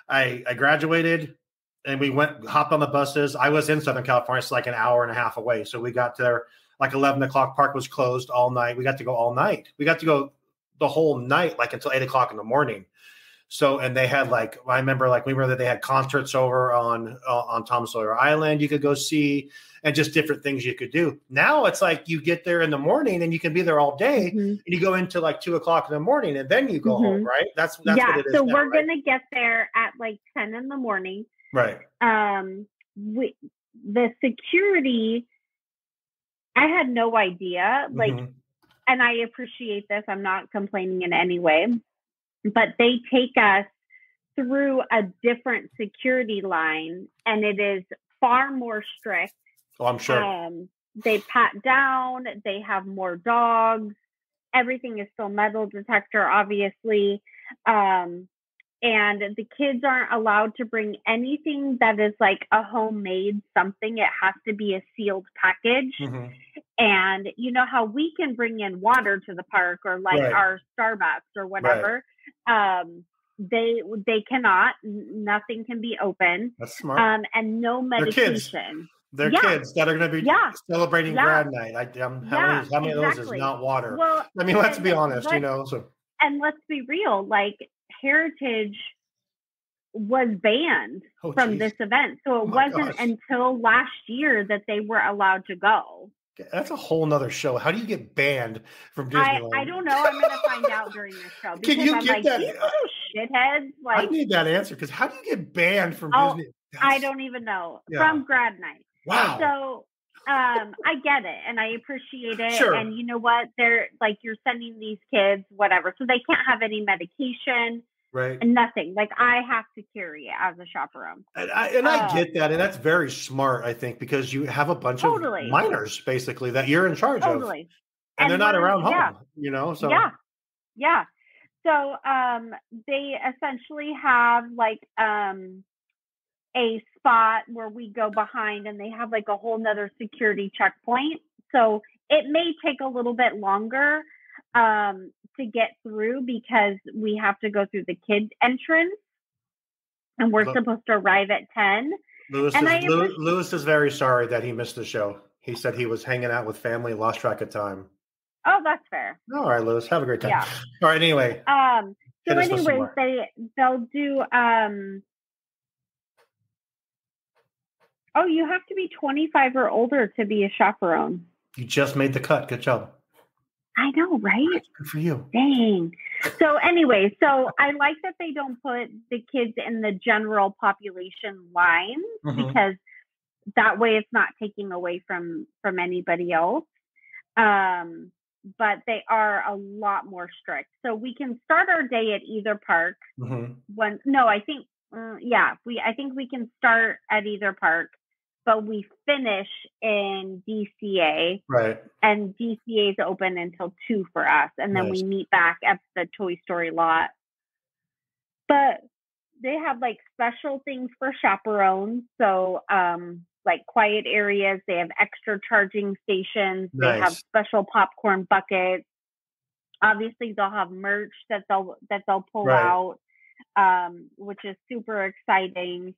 I graduated and we hopped on the buses. I was in Southern California, it's like an hour and a half away. So we got there like 11 o'clock. Park was closed all night. We got to go all night. We got to go the whole night, like until 8 o'clock in the morning. So, and they had I remember they had concerts over on Tom Sawyer Island you could go see, and just different things you could do. Now it's like you get there in the morning and you can be there all day, and you go into like 2 o'clock in the morning and then you go home, right? That's what it is. So now, we're going to get there at like 10 in the morning. Right. The security, I had no idea, and I appreciate this. I'm not complaining in any way. But they take us through a different security line, and it is far more strict. Oh, I'm sure. They pat down. They have more dogs. Everything is still metal detector, obviously. And the kids aren't allowed to bring anything that is like a homemade something. It has to be a sealed package. Mm-hmm. And you know how we can bring in water to the park or like our Starbucks or whatever. They cannot. Nothing can be open. That's smart. And no medication. They're kids that are going to be celebrating Grad Night. How many of those is not water? Well, I mean, let's be honest, So. And let's be real. Like Heritage, was banned from this event. So it wasn't until last year that they were allowed to go. That's a whole nother show. How do you get banned from Disneyland? I don't know. I'm going to find out during the show. Can you get that? These little shitheads. I need that answer, because how do you get banned from Disney? I don't even know. From Grad Night. Wow. So I get it and I appreciate it. Sure. And you know what? They're like, you're sending these kids, whatever. So they can't have any medication. Right. And nothing. Like, I have to carry it as a chaperone. And I get that. And that's very smart, I think, because you have a bunch of minors, basically, that you're in charge of. And they're not around home, you know? So Yeah. So they essentially have like a spot where we go behind, and they have like a whole nother security checkpoint. So it may take a little bit longer to get through, because we have to go through the kids entrance, and we're supposed to arrive at 10. Lewis is very sorry that he missed the show. He said he was hanging out with family, lost track of time. Oh, that's fair. All right, Lewis, have a great time. Yeah. All right, anyway. So anyways, they'll do you have to be 25 or older to be a chaperone. You just made the cut. Good job. I know, right? Good for you. Dang. So anyway, I like that they don't put the kids in the general population line, because that way it's not taking away from anybody else. But they are a lot more strict. So we can start our day at either park. I think we can start at either park, but we finish in DCA. Right. And DCA is open until 2 for us. And then we meet back at the Toy Story lot. But they have like special things for chaperones. So like quiet areas, they have extra charging stations. They have special popcorn buckets. Obviously they'll have merch that they'll pull out, which is super exciting.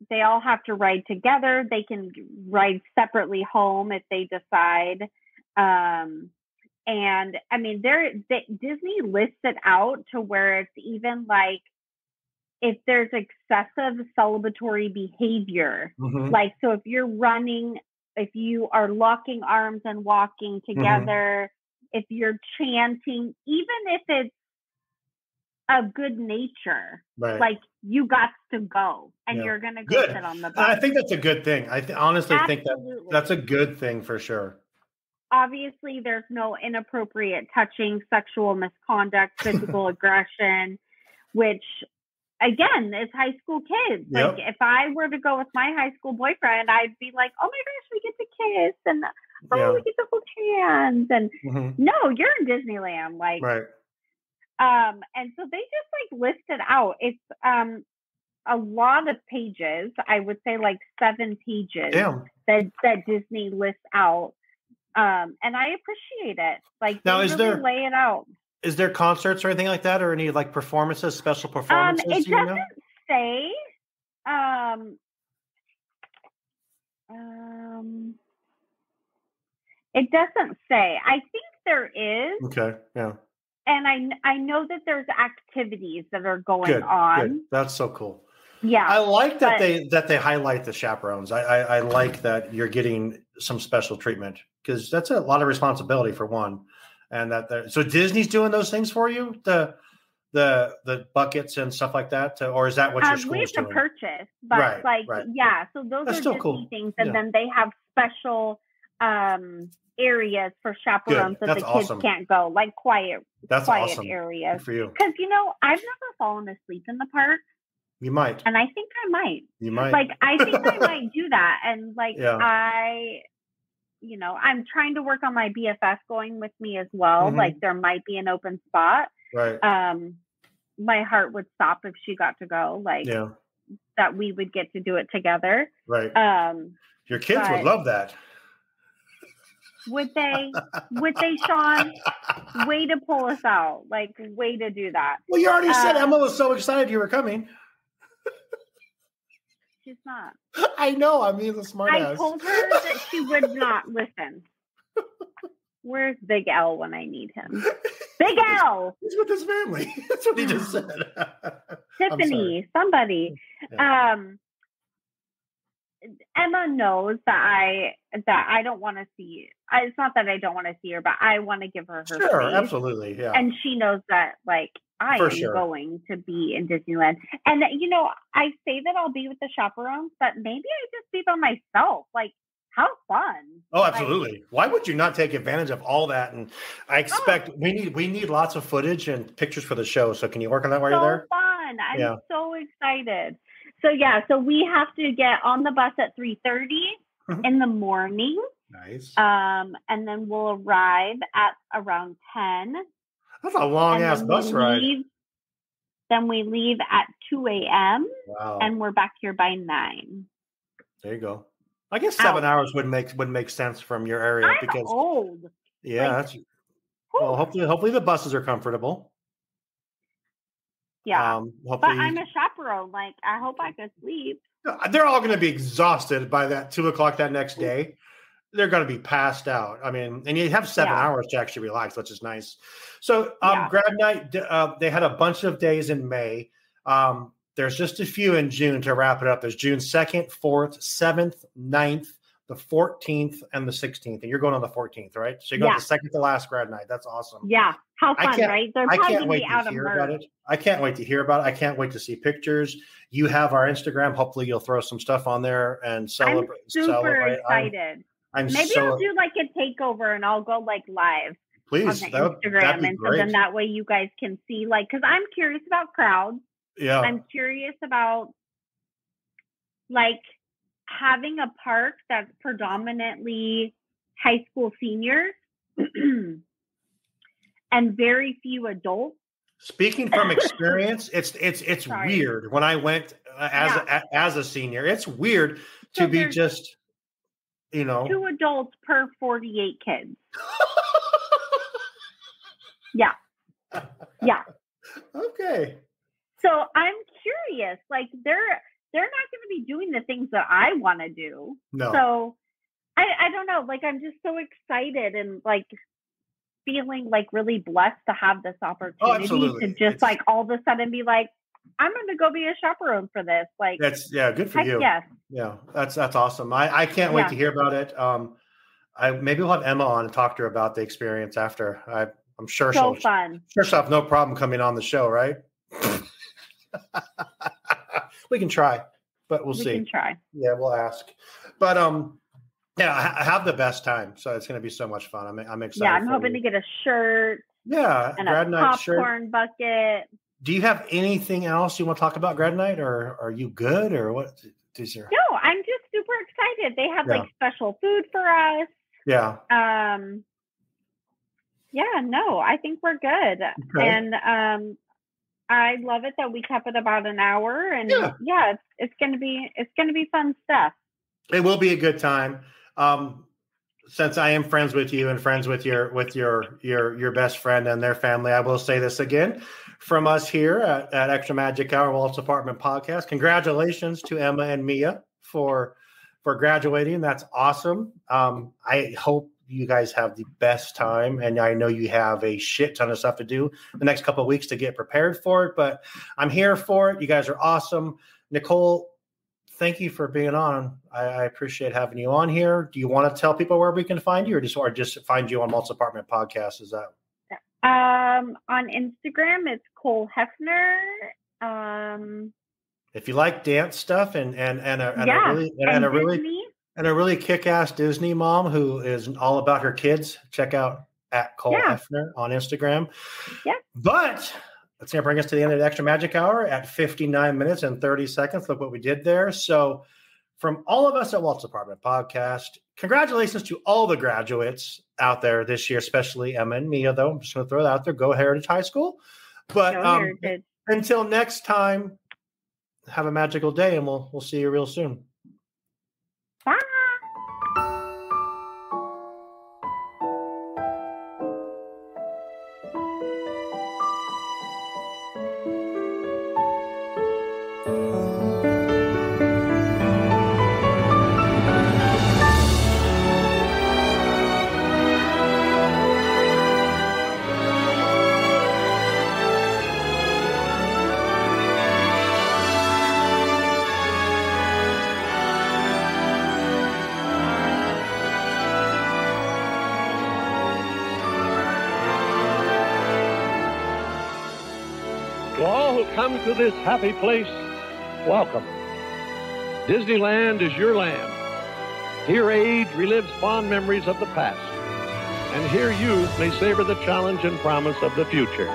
They all have to ride together. They can ride separately home if they decide. And I mean, Disney lists it out to where it's even like, if there's excessive celebratory behavior, like, so if you're running, if you are locking arms and walking together, if you're chanting, even if it's of good nature, like, you got to go and you're going to go sit on the bus. I think that's a good thing. I honestly think that's a good thing for sure. Obviously, there's no inappropriate touching, sexual misconduct, physical aggression, which, again, it's high school kids. Like, if I were to go with my high school boyfriend, I'd be like, oh my gosh, we get to kiss, and we get to hold hands, and no, you're in Disneyland, like, and so they just like list it out. It's a lot of pages. I would say like 7 pages that Disney lists out, and I appreciate it. Like, now, they really lay it out. Is there concerts or anything like that, or any like performances, special performances? It doesn't say. It doesn't say. I think there is. Okay. Yeah. And I know that there's activities that are going on. Good. That's so cool. Yeah. I like that they highlight the chaperones. I like that you're getting some special treatment, because that's a lot of responsibility for one. And so Disney's doing those things for you, the buckets and stuff like that, or is that what your school is doing? We have to purchase, but so those are Disney cool things, and then they have special areas for chaperones that the kids can't go, like quiet areas. Good for you. Because I've never fallen asleep in the park. You might, and I think I might. You might. Like, I think I might do that, and like I'm trying to work on my BFF going with me as well. Like, there might be an open spot. Right. My heart would stop if she got to go. Like, that we would get to do it together. Right. Your kids would love that. Would they, Shawn? Way to pull us out. Like, way to do that. Well, you already said Emma was so excited you were coming. She's not. I know. I mean, the smart ass. I told her that she would not listen. Where's Big L when I need him? Big L. He's with his family. That's what he just said. Tiffany, somebody. Yeah. Emma knows that I don't want to see. It's not that I don't want to see her, but I want to give her her Sure, space. absolutely, yeah. And she knows that, like, I am going to be in Disneyland. And, you know, I say that I'll be with the chaperones, but maybe I just be by myself. Like, how fun. Oh, absolutely. Like, why would you not take advantage of all that? And I expect we need lots of footage and pictures for the show. So can you work on that while you're there? Fun. I'm so excited. So we have to get on the bus at 3:30 in the morning. Nice. And then we'll arrive at around 10. That's a long ass bus ride. Then we leave at 2 a.m. Wow. And we're back here by 9. There you go. I guess 7 hours would make sense from your area. I'm old. Yeah, like, well, hopefully the buses are comfortable. Yeah, but I'm a chaperone. Like, I hope I could sleep. They're all going to be exhausted by that 2 o'clock that next day. They're going to be passed out. I mean, and you have 7 hours to actually relax, which is nice. So, Grad Night, they had a bunch of days in May. There's just a few in June to wrap it up. There's June 2nd, 4th, 7th, 9th, the 14th, and the 16th. And you're going on the 14th, right? So you're going the second to last Grad Night. That's awesome. Yeah. How fun, right? They're probably out of merch. I can't wait to hear about it. I can't wait to see pictures. You have our Instagram. Hopefully you'll throw some stuff on there and celebrate. I'm super excited. Maybe I'll do like a takeover and I'll go like live. Please. On the Instagram. And so then that way you guys can see, like, because I'm curious about crowds. Yeah. I'm curious about, like, having a park that's predominantly high school seniors and very few adults. Speaking from experience, it's weird. When I went as a senior, it's weird to be just, 2 adults per 48 kids. Yeah. Okay. So I'm curious, like they're not going to be doing the things that I want to do. No. So I don't know, like I'm just so excited and like feeling like really blessed to have this opportunity to just like all of a sudden be like, I'm going to go be a chaperone for this. Like that's good for you. Yes. Yeah, that's awesome. I can't wait to hear about it. Maybe we'll have Emma on and talk to her about the experience after. I'm sure she'll have no problem coming on the show, right? We can try, but we'll see. We can try. Yeah, we'll ask. But I have the best time. So it's going to be so much fun. I'm excited. Yeah, I'm hoping to get a shirt. Yeah, and a popcorn bucket. Do you have anything else you want to talk about Grad Night, or are you good, or what? No, I'm just super excited. They have like special food for us. Yeah. Yeah, no, I think we're good. Okay. And I love it that we kept it about an hour, and it's gonna be fun stuff. It will be a good time. Since I am friends with you and friends with your best friend and their family, I will say this again from us here at Extra Magic Hour, Walt's Apartment Podcast. Congratulations to Emma and Mia for graduating. That's awesome. I hope you guys have the best time, and I know you have a shit ton of stuff to do the next couple of weeks to get prepared for it, but I'm here for it. You guys are awesome. Nicole, thank you for being on. I appreciate having you on here. Do you want to tell people where we can find you, or just find you on Walt's Apartment Podcast? Is that on Instagram? It's Cole Hefner. If you like dance stuff and a really kick-ass Disney mom who is all about her kids, check out at Cole Hefner on Instagram. Yeah. But that's going to bring us to the end of the Extra Magic Hour at 59 minutes and 30 seconds. Look what we did there. So from all of us at Walt's Apartment Podcast, congratulations to all the graduates out there this year, especially Emma and Mia, though. I'm just going to throw that out there. Go Heritage High School. But until next time, have a magical day, and we'll see you real soon. Bye. come to this happy place, welcome. Disneyland is your land. Here age relives fond memories of the past, and here youth may savor the challenge and promise of the future.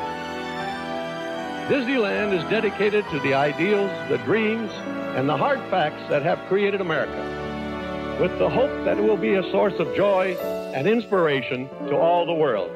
Disneyland is dedicated to the ideals, the dreams, and the hard facts that have created America, with the hope that it will be a source of joy and inspiration to all the world.